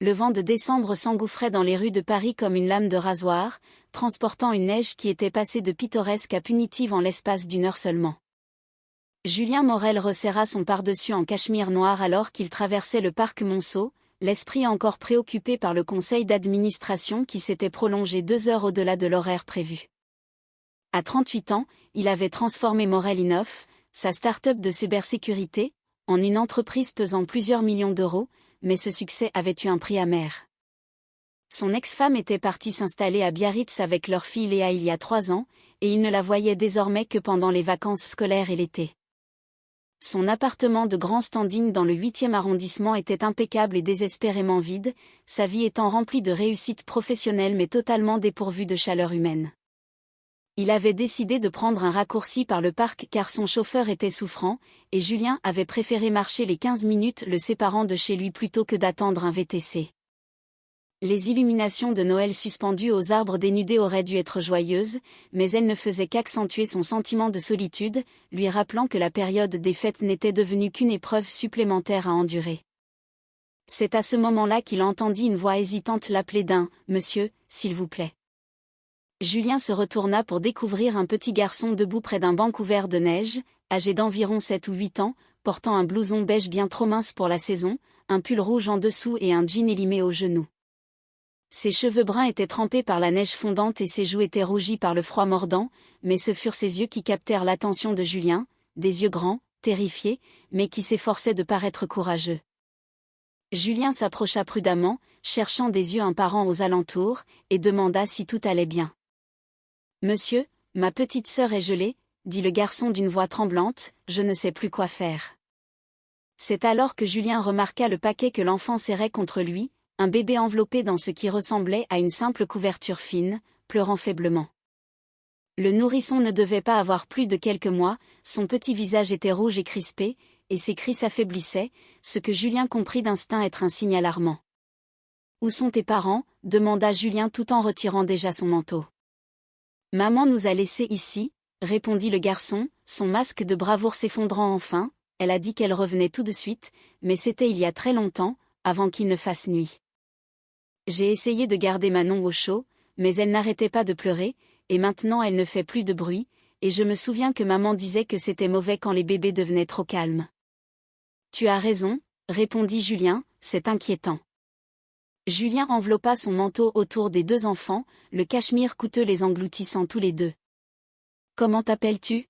Le vent de décembre s'engouffrait dans les rues de Paris comme une lame de rasoir, transportant une neige qui était passée de pittoresque à punitive en l'espace d'une heure seulement. Julien Morel resserra son pardessus en cachemire noir alors qu'il traversait le parc Monceau, l'esprit encore préoccupé par le conseil d'administration qui s'était prolongé 2 heures au-delà de l'horaire prévu. À 38 ans, il avait transformé Morel Inoff, sa start-up de cybersécurité, en une entreprise pesant plusieurs millions d'euros, mais ce succès avait eu un prix amer. Son ex-femme était partie s'installer à Biarritz avec leur fille Léa il y a 3 ans, et il ne la voyait désormais que pendant les vacances scolaires et l'été. Son appartement de grand standing dans le 8e arrondissement était impeccable et désespérément vide, sa vie étant remplie de réussites professionnelles mais totalement dépourvue de chaleur humaine. Il avait décidé de prendre un raccourci par le parc car son chauffeur était souffrant, et Julien avait préféré marcher les 15 minutes le séparant de chez lui plutôt que d'attendre un VTC. Les illuminations de Noël suspendues aux arbres dénudés auraient dû être joyeuses, mais elles ne faisaient qu'accentuer son sentiment de solitude, lui rappelant que la période des fêtes n'était devenue qu'une épreuve supplémentaire à endurer. C'est à ce moment-là qu'il entendit une voix hésitante l'appeler d'un « Monsieur, s'il vous plaît ». Julien se retourna pour découvrir un petit garçon debout près d'un banc couvert de neige, âgé d'environ 7 ou 8 ans, portant un blouson beige bien trop mince pour la saison, un pull rouge en dessous et un jean élimé aux genoux. Ses cheveux bruns étaient trempés par la neige fondante et ses joues étaient rougies par le froid mordant, mais ce furent ses yeux qui captèrent l'attention de Julien, des yeux grands, terrifiés, mais qui s'efforçaient de paraître courageux. Julien s'approcha prudemment, cherchant des yeux un parent aux alentours, et demanda si tout allait bien. « Monsieur, ma petite sœur est gelée, » dit le garçon d'une voix tremblante, « je ne sais plus quoi faire. » C'est alors que Julien remarqua le paquet que l'enfant serrait contre lui, un bébé enveloppé dans ce qui ressemblait à une simple couverture fine, pleurant faiblement. Le nourrisson ne devait pas avoir plus de quelques mois, son petit visage était rouge et crispé, et ses cris s'affaiblissaient, ce que Julien comprit d'instinct être un signe alarmant. « Où sont tes parents » demanda Julien tout en retirant déjà son manteau. « Maman nous a laissés ici » répondit le garçon, son masque de bravoure s'effondrant enfin. Elle a dit qu'elle revenait tout de suite, mais c'était il y a très longtemps, avant qu'il ne fasse nuit. J'ai essayé de garder Manon au chaud, mais elle n'arrêtait pas de pleurer, et maintenant elle ne fait plus de bruit, et je me souviens que maman disait que c'était mauvais quand les bébés devenaient trop calmes. Tu as raison, répondit Julien, c'est inquiétant. Julien enveloppa son manteau autour des 2 enfants, le cachemire coûteux les engloutissant tous les 2. Comment t'appelles-tu ?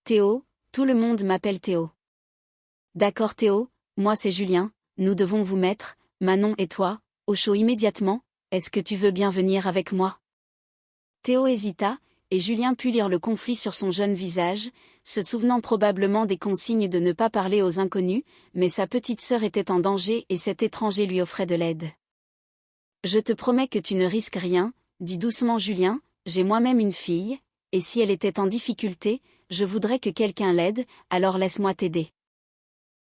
Théo, tout le monde m'appelle Théo. D'accord Théo, moi c'est Julien, nous devons vous mettre, Manon et toi, au chaud immédiatement, est-ce que tu veux bien venir avec moi ? Théo hésita, et Julien put lire le conflit sur son jeune visage, se souvenant probablement des consignes de ne pas parler aux inconnus, mais sa petite sœur était en danger et cet étranger lui offrait de l'aide. « Je te promets que tu ne risques rien, » dit doucement Julien, « j'ai moi-même une fille, et si elle était en difficulté, je voudrais que quelqu'un l'aide, alors laisse-moi t'aider. »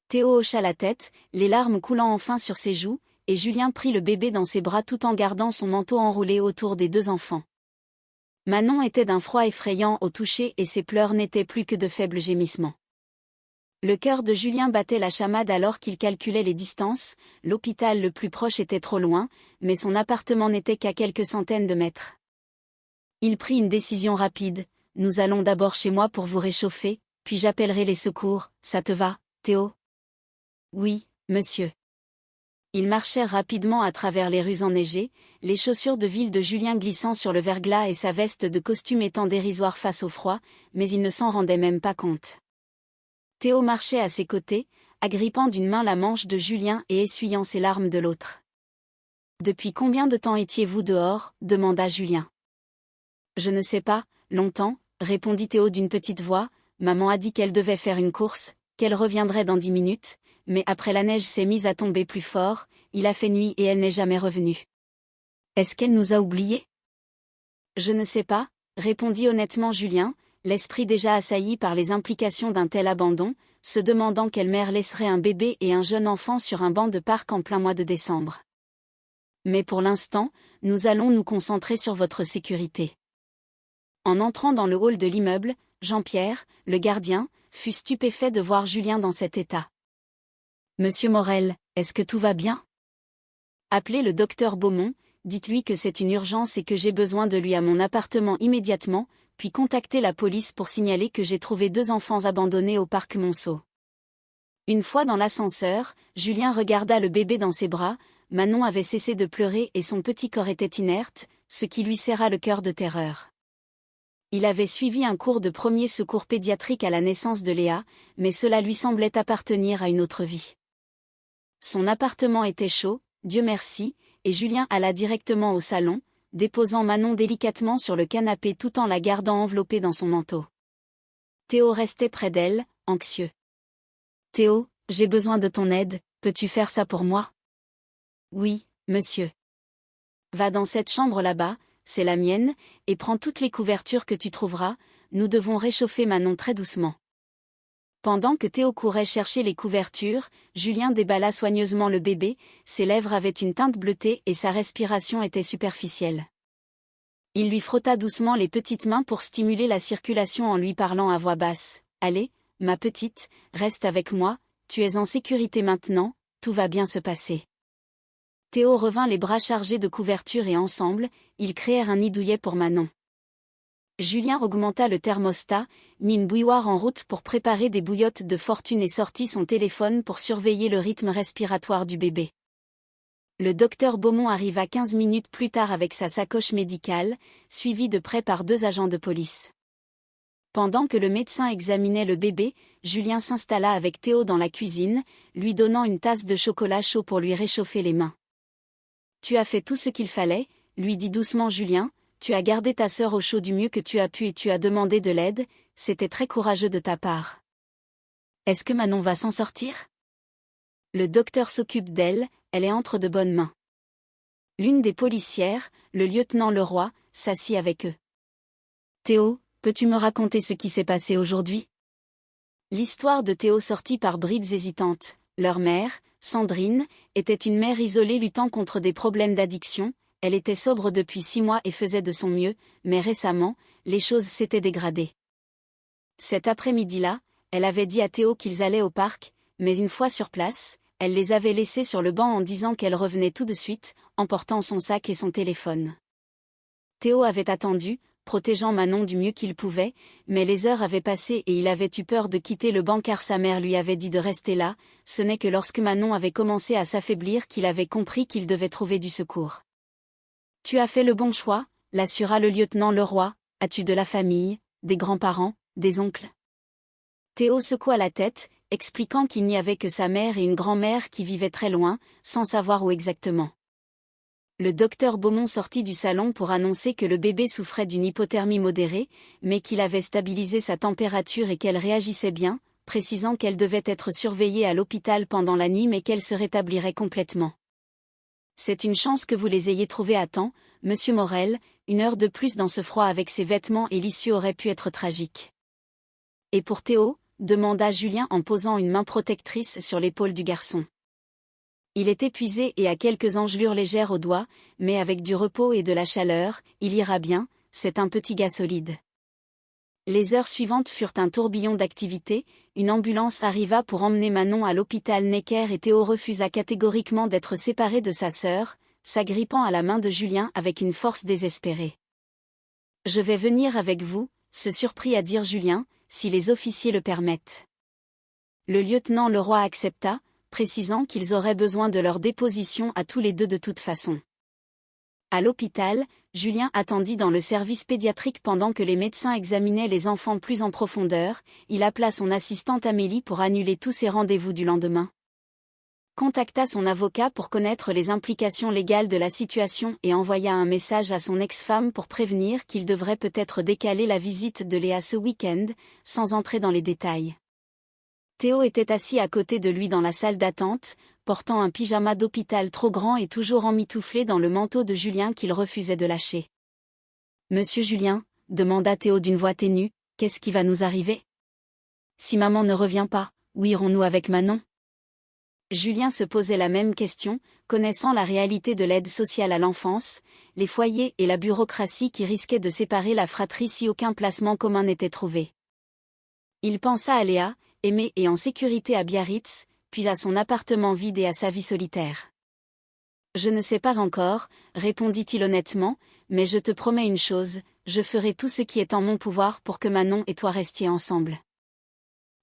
Théo hocha la tête, les larmes coulant enfin sur ses joues, et Julien prit le bébé dans ses bras tout en gardant son manteau enroulé autour des 2 enfants. Manon était d'un froid effrayant au toucher et ses pleurs n'étaient plus que de faibles gémissements. Le cœur de Julien battait la chamade alors qu'il calculait les distances, l'hôpital le plus proche était trop loin, mais son appartement n'était qu'à quelques centaines de mètres. Il prit une décision rapide, « Nous allons d'abord chez moi pour vous réchauffer, puis j'appellerai les secours, ça te va, Théo ?» « Oui, monsieur. » Ils marchèrent rapidement à travers les rues enneigées, les chaussures de ville de Julien glissant sur le verglas et sa veste de costume étant dérisoire face au froid, mais il ne s'en rendait même pas compte. Théo marchait à ses côtés, agrippant d'une main la manche de Julien et essuyant ses larmes de l'autre. « Depuis combien de temps étiez-vous dehors » demanda Julien. « Je ne sais pas, longtemps, » répondit Théo d'une petite voix, « maman a dit qu'elle devait faire une course, qu'elle reviendrait dans 10 minutes. Mais après la neige s'est mise à tomber plus fort, il a fait nuit et elle n'est jamais revenue. Est-ce qu'elle nous a oubliés ? Je ne sais pas, répondit honnêtement Julien, l'esprit déjà assailli par les implications d'un tel abandon, se demandant quelle mère laisserait un bébé et un jeune enfant sur un banc de parc en plein mois de décembre. Mais pour l'instant, nous allons nous concentrer sur votre sécurité. En entrant dans le hall de l'immeuble, Jean-Pierre, le gardien, fut stupéfait de voir Julien dans cet état. « Monsieur Morel, est-ce que tout va bien ? Appelez le docteur Beaumont, dites-lui que c'est une urgence et que j'ai besoin de lui à mon appartement immédiatement, puis contactez la police pour signaler que j'ai trouvé 2 enfants abandonnés au parc Monceau. Une fois dans l'ascenseur, Julien regarda le bébé dans ses bras, Manon avait cessé de pleurer et son petit corps était inerte, ce qui lui serra le cœur de terreur. Il avait suivi un cours de premier secours pédiatrique à la naissance de Léa, mais cela lui semblait appartenir à une autre vie. Son appartement était chaud, Dieu merci, et Julien alla directement au salon, déposant Manon délicatement sur le canapé tout en la gardant enveloppée dans son manteau. Théo restait près d'elle, anxieux. « Théo, j'ai besoin de ton aide, peux-tu faire ça pour moi ? » ?»« Oui, monsieur. »« Va dans cette chambre là-bas, c'est la mienne, et prends toutes les couvertures que tu trouveras, nous devons réchauffer Manon très doucement. » Pendant que Théo courait chercher les couvertures, Julien déballa soigneusement le bébé, ses lèvres avaient une teinte bleutée et sa respiration était superficielle. Il lui frotta doucement les petites mains pour stimuler la circulation en lui parlant à voix basse. « Allez, ma petite, reste avec moi, tu es en sécurité maintenant, tout va bien se passer. » Théo revint les bras chargés de couvertures et ensemble, ils créèrent un nid douillet pour Manon. Julien augmenta le thermostat, mit une bouilloire en route pour préparer des bouillottes de fortune et sortit son téléphone pour surveiller le rythme respiratoire du bébé. Le docteur Beaumont arriva 15 minutes plus tard avec sa sacoche médicale, suivi de près par 2 agents de police. Pendant que le médecin examinait le bébé, Julien s'installa avec Théo dans la cuisine, lui donnant une tasse de chocolat chaud pour lui réchauffer les mains. « Tu as fait tout ce qu'il fallait, » lui dit doucement Julien, « tu as gardé ta sœur au chaud du mieux que tu as pu et tu as demandé de l'aide, c'était très courageux de ta part. Est-ce que Manon va s'en sortir ? Le docteur s'occupe d'elle, elle est entre de bonnes mains. » L'une des policières, le lieutenant Leroy, s'assit avec eux. « Théo, peux-tu me raconter ce qui s'est passé aujourd'hui ? » L'histoire de Théo sortit par bribes hésitantes. Leur mère, Sandrine, était une mère isolée luttant contre des problèmes d'addiction, elle était sobre depuis 6 mois et faisait de son mieux, mais récemment, les choses s'étaient dégradées. Cet après-midi-là, elle avait dit à Théo qu'ils allaient au parc, mais une fois sur place, elle les avait laissés sur le banc en disant qu'elle revenait tout de suite, emportant son sac et son téléphone. Théo avait attendu, protégeant Manon du mieux qu'il pouvait, mais les heures avaient passé et il avait eu peur de quitter le banc car sa mère lui avait dit de rester là, ce n'est que lorsque Manon avait commencé à s'affaiblir qu'il avait compris qu'il devait trouver du secours. « Tu as fait le bon choix, » l'assura le lieutenant Leroy, « as-tu de la famille, des grands-parents, des oncles ?» Théo secoua la tête, expliquant qu'il n'y avait que sa mère et une grand-mère qui vivaient très loin, sans savoir où exactement. Le docteur Beaumont sortit du salon pour annoncer que le bébé souffrait d'une hypothermie modérée, mais qu'il avait stabilisé sa température et qu'elle réagissait bien, précisant qu'elle devait être surveillée à l'hôpital pendant la nuit mais qu'elle se rétablirait complètement. « C'est une chance que vous les ayez trouvés à temps, monsieur Morel, 1 heure de plus dans ce froid avec ses vêtements et l'issue aurait pu être tragique. »« Et pour Théo ?» demanda Julien en posant une main protectrice sur l'épaule du garçon. Il est épuisé et a quelques engelures légères aux doigts, mais avec du repos et de la chaleur, il ira bien, c'est un petit gars solide. Les heures suivantes furent un tourbillon d'activités, une ambulance arriva pour emmener Manon à l'hôpital Necker et Théo refusa catégoriquement d'être séparé de sa sœur, s'agrippant à la main de Julien avec une force désespérée. « Je vais venir avec vous, » se surprit à dire Julien, « si les officiers le permettent. » Le lieutenant Leroy accepta, précisant qu'ils auraient besoin de leur déposition à tous les 2 de toute façon. À l'hôpital, Julien attendit dans le service pédiatrique pendant que les médecins examinaient les enfants plus en profondeur, il appela son assistante Amélie pour annuler tous ses rendez-vous du lendemain. Contacta son avocat pour connaître les implications légales de la situation et envoya un message à son ex-femme pour prévenir qu'il devrait peut-être décaler la visite de Léa ce week-end, sans entrer dans les détails. Théo était assis à côté de lui dans la salle d'attente, portant un pyjama d'hôpital trop grand et toujours emmitouflé dans le manteau de Julien qu'il refusait de lâcher. « Monsieur Julien, » demanda Théo d'une voix ténue, « qu'est-ce qui va nous arriver ? Si maman ne revient pas, où irons-nous avec Manon ? » Julien se posait la même question, connaissant la réalité de l'aide sociale à l'enfance, les foyers et la bureaucratie qui risquaient de séparer la fratrie si aucun placement commun n'était trouvé. Il pensa à Léa, aimée et en sécurité à Biarritz, puis à son appartement vide et à sa vie solitaire. Je ne sais pas encore, répondit-il honnêtement, mais je te promets une chose, je ferai tout ce qui est en mon pouvoir pour que Manon et toi restiez ensemble.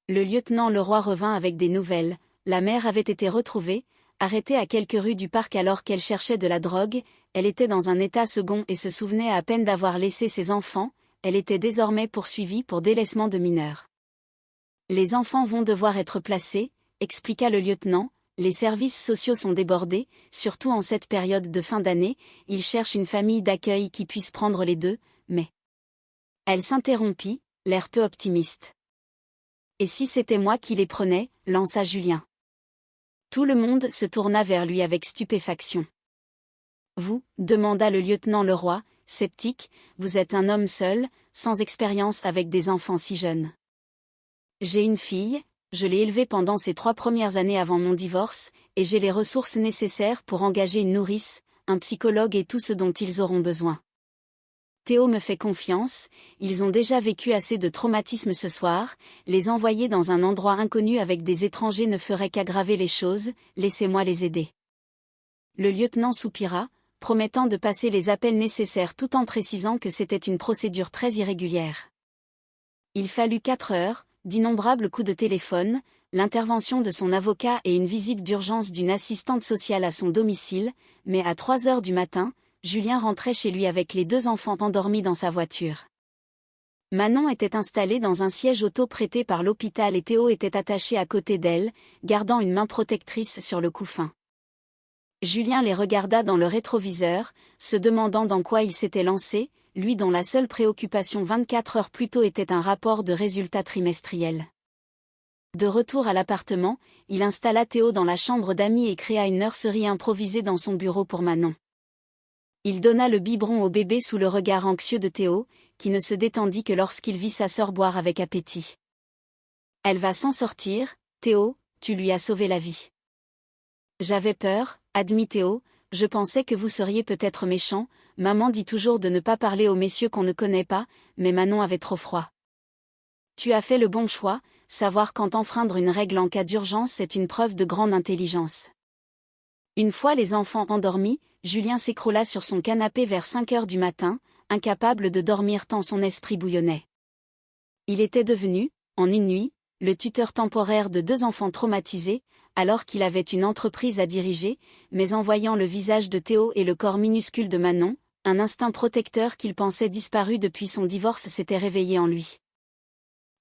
Le lieutenant Leroy revint avec des nouvelles. La mère avait été retrouvée, arrêtée à quelques rues du parc alors qu'elle cherchait de la drogue, elle était dans un état second et se souvenait à peine d'avoir laissé ses enfants, elle était désormais poursuivie pour délaissement de mineurs. Les enfants vont devoir être placés, expliqua le lieutenant, les services sociaux sont débordés, surtout en cette période de fin d'année, ils cherchent une famille d'accueil qui puisse prendre les deux, mais... Elle s'interrompit, l'air peu optimiste. Et si c'était moi qui les prenais, lança Julien. Tout le monde se tourna vers lui avec stupéfaction. Vous, demanda le lieutenant Leroy, sceptique, vous êtes un homme seul, sans expérience avec des enfants si jeunes. J'ai une fille, je l'ai élevée pendant ces 3 premières années avant mon divorce, et j'ai les ressources nécessaires pour engager une nourrice, un psychologue et tout ce dont ils auront besoin. Théo me fait confiance, ils ont déjà vécu assez de traumatismes ce soir, les envoyer dans un endroit inconnu avec des étrangers ne ferait qu'aggraver les choses, laissez-moi les aider. Le lieutenant soupira, promettant de passer les appels nécessaires tout en précisant que c'était une procédure très irrégulière. Il fallut 4 heures, d'innombrables coups de téléphone, l'intervention de son avocat et une visite d'urgence d'une assistante sociale à son domicile, mais à 3 heures du matin, Julien rentrait chez lui avec les 2 enfants endormis dans sa voiture. Manon était installée dans un siège auto prêté par l'hôpital et Théo était attaché à côté d'elle, gardant une main protectrice sur le couffin. Julien les regarda dans le rétroviseur, se demandant dans quoi il s'était lancé, lui dont la seule préoccupation 24 heures plus tôt était un rapport de résultats trimestriels. De retour à l'appartement, il installa Théo dans la chambre d'amis et créa une nurserie improvisée dans son bureau pour Manon. Il donna le biberon au bébé sous le regard anxieux de Théo, qui ne se détendit que lorsqu'il vit sa sœur boire avec appétit. « Elle va s'en sortir, Théo, tu lui as sauvé la vie. » « J'avais peur, admit Théo, je pensais que vous seriez peut-être méchant, maman dit toujours de ne pas parler aux messieurs qu'on ne connaît pas, mais Manon avait trop froid. »« Tu as fait le bon choix, savoir quand enfreindre une règle en cas d'urgence est une preuve de grande intelligence. » Une fois les enfants endormis, Julien s'écroula sur son canapé vers 5 heures du matin, incapable de dormir tant son esprit bouillonnait. Il était devenu, en une nuit, le tuteur temporaire de 2 enfants traumatisés, alors qu'il avait une entreprise à diriger, mais en voyant le visage de Théo et le corps minuscule de Manon, un instinct protecteur qu'il pensait disparu depuis son divorce s'était réveillé en lui.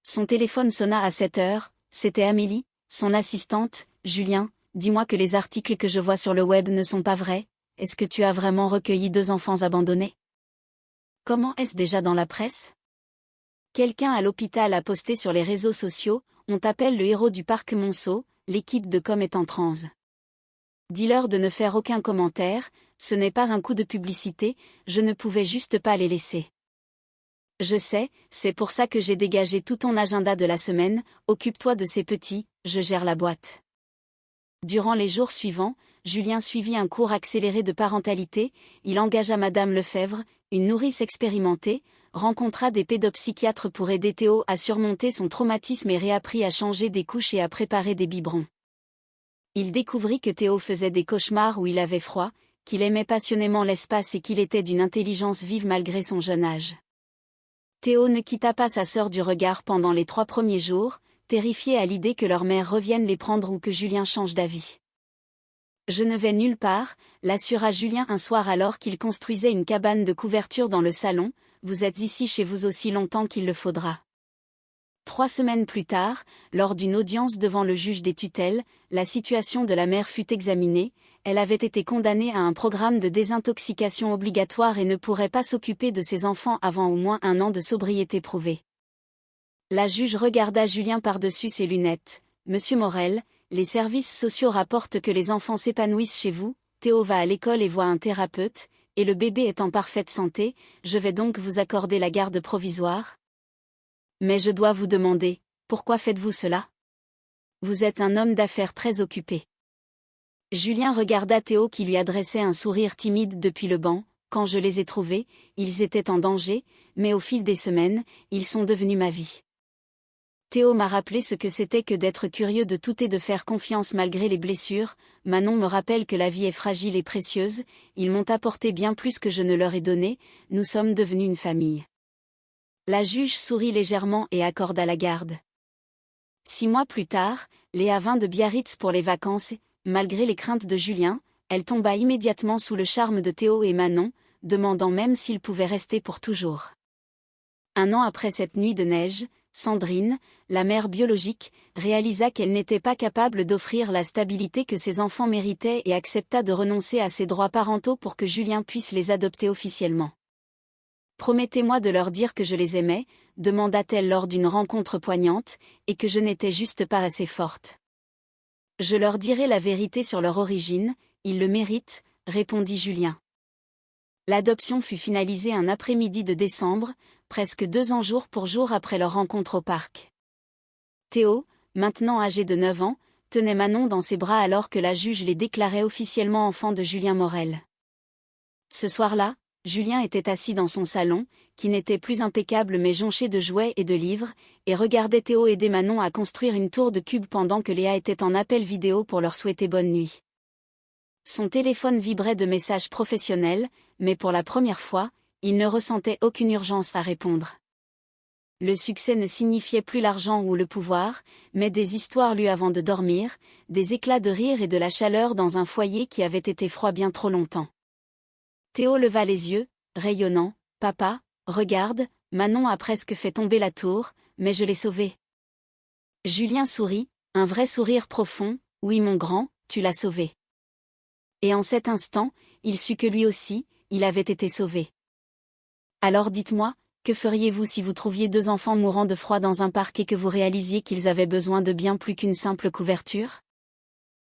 Son téléphone sonna à 7 heures, c'était Amélie, son assistante. « Julien, dis-moi que les articles que je vois sur le web ne sont pas vrais, est-ce que tu as vraiment recueilli 2 enfants abandonnés? Comment est-ce déjà dans la presse? Quelqu'un à l'hôpital a posté sur les réseaux sociaux, on t'appelle le héros du parc Monceau, l'équipe de com est en transe. Dis-leur de ne faire aucun commentaire, ce n'est pas un coup de publicité, je ne pouvais juste pas les laisser. Je sais, c'est pour ça que j'ai dégagé tout ton agenda de la semaine, occupe-toi de ces petits, je gère la boîte. » Durant les jours suivants, Julien suivit un cours accéléré de parentalité, il engagea Madame Lefebvre, une nourrice expérimentée, rencontra des pédopsychiatres pour aider Théo à surmonter son traumatisme et réapprit à changer des couches et à préparer des biberons. Il découvrit que Théo faisait des cauchemars où il avait froid, qu'il aimait passionnément l'espace et qu'il était d'une intelligence vive malgré son jeune âge. Théo ne quitta pas sa sœur du regard pendant les 3 premiers jours, terrifié à l'idée que leur mère revienne les prendre ou que Julien change d'avis. « Je ne vais nulle part », l'assura Julien un soir alors qu'il construisait une cabane de couverture dans le salon, « vous êtes ici chez vous aussi longtemps qu'il le faudra. » 3 semaines plus tard, lors d'une audience devant le juge des tutelles, la situation de la mère fut examinée, elle avait été condamnée à un programme de désintoxication obligatoire et ne pourrait pas s'occuper de ses enfants avant au moins 1 an de sobriété prouvée. La juge regarda Julien par-dessus ses lunettes. « Monsieur Morel, les services sociaux rapportent que les enfants s'épanouissent chez vous, Théo va à l'école et voit un thérapeute, et le bébé est en parfaite santé, je vais donc vous accorder la garde provisoire. Mais je dois vous demander, pourquoi faites-vous cela? Vous êtes un homme d'affaires très occupé. » Julien regarda Théo qui lui adressait un sourire timide depuis le banc. « Quand je les ai trouvés, ils étaient en danger, mais au fil des semaines, ils sont devenus ma vie. Théo m'a rappelé ce que c'était que d'être curieux de tout et de faire confiance malgré les blessures. Manon me rappelle que la vie est fragile et précieuse, ils m'ont apporté bien plus que je ne leur ai donné, nous sommes devenus une famille. La juge sourit légèrement et accorde à la garde. 6 mois plus tard, Léa vint de Biarritz pour les vacances et, malgré les craintes de Julien, elle tomba immédiatement sous le charme de Théo et Manon, demandant même s'ils pouvaient rester pour toujours. 1 an après cette nuit de neige, Sandrine, la mère biologique, réalisa qu'elle n'était pas capable d'offrir la stabilité que ses enfants méritaient et accepta de renoncer à ses droits parentaux pour que Julien puisse les adopter officiellement. « Promettez-moi de leur dire que je les aimais », demanda-t-elle lors d'une rencontre poignante, et que je n'étais juste pas assez forte. « Je leur dirai la vérité sur leur origine, ils le méritent », répondit Julien. L'adoption fut finalisée un après-midi de décembre, presque 2 ans jour pour jour après leur rencontre au parc. Théo, maintenant âgé de 9 ans, tenait Manon dans ses bras alors que la juge les déclarait officiellement enfants de Julien Morel. Ce soir-là, Julien était assis dans son salon, qui n'était plus impeccable mais jonché de jouets et de livres, et regardait Théo aider Manon à construire une tour de cubes pendant que Léa était en appel vidéo pour leur souhaiter bonne nuit. Son téléphone vibrait de messages professionnels, mais pour la première fois, il ne ressentait aucune urgence à répondre. Le succès ne signifiait plus l'argent ou le pouvoir, mais des histoires lues avant de dormir, des éclats de rire et de la chaleur dans un foyer qui avait été froid bien trop longtemps. Théo leva les yeux, rayonnant. « Papa, regarde, Manon a presque fait tomber la tour, mais je l'ai sauvée. » Julien sourit, un vrai sourire profond. « Oui mon grand, tu l'as sauvée. » Et en cet instant, il sut que lui aussi, il avait été sauvé. « Alors dites-moi, que feriez-vous si vous trouviez 2 enfants mourant de froid dans un parc et que vous réalisiez qu'ils avaient besoin de bien plus qu'une simple couverture ?